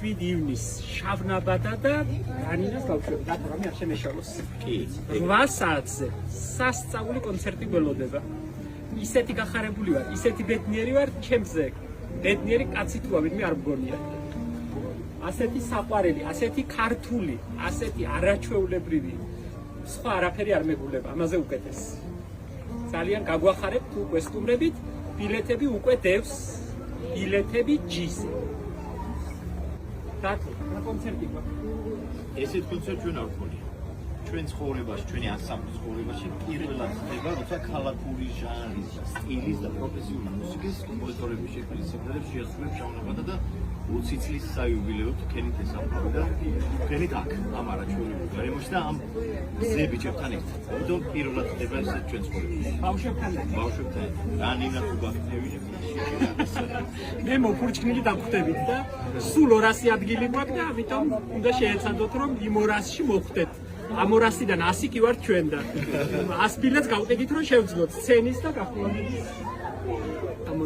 7 ივნის შავნაბადა და განინას გავშვები, რატომ არ შემეშალოს. კი. 8 საათზე სასწაული კონცერტი გველოდება. ისეთი გახარებული ვარ, ისეთი ბედნიერი ვარ, ჩემზე ბედნიერი კაცი თუ ავიდმე არ მგონია. ასეთი საყვარელი, ასეთი ქართული, ასეთი არაჩვეულებრივი სხვა არაფერი არ მეგულება, ამაზე უკეთეს. ძალიან გაგვახარებთ უკვე სტუმრებით, ბილეთები უკვე დევს, ბილეთები ჯიზე. დათო, რა კონცერტი გვაქვს? ესეთ კონცერტ ჩვენ არ ვქონია. ჩვენ ცხოვრებაში, ჩვენი ანსამბლის ცხოვრებაში პირველად ხდება, როცა ქალაქური ჟანრის, სტილის და პროფესიული მუსიკის კომპოზიტორების შექმნით შეასრულებს შავნაბადა და 20 წლის საიუბილეო თქვენით ესწავლები და თქვენით აქ ამ არაჩვეულებრივ გარემოში და ამ გზებიჩებთან ერთად. ამიტომ პირველად ხდება ესეთ ჩვენ ცხოვრებაში. ბავშვებთან. რა ნინა თუ გახდებით? მე მოფურჩქნილი დაგვხვდებით და სულ 200 ადგილი გვაქვს და ამიტომ უნდა შეეცადოთ რომ იმ 200-ში მოხვდეთ. ამ 200-დან 100 კი ვართ ჩვენ და 100 ბილეთს გავყიდით რომ შევძლოთ სცენის და გახვალებით.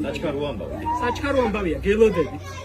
საჩქარო ამბავია. საჩქარო ამბავია, გელოდებით.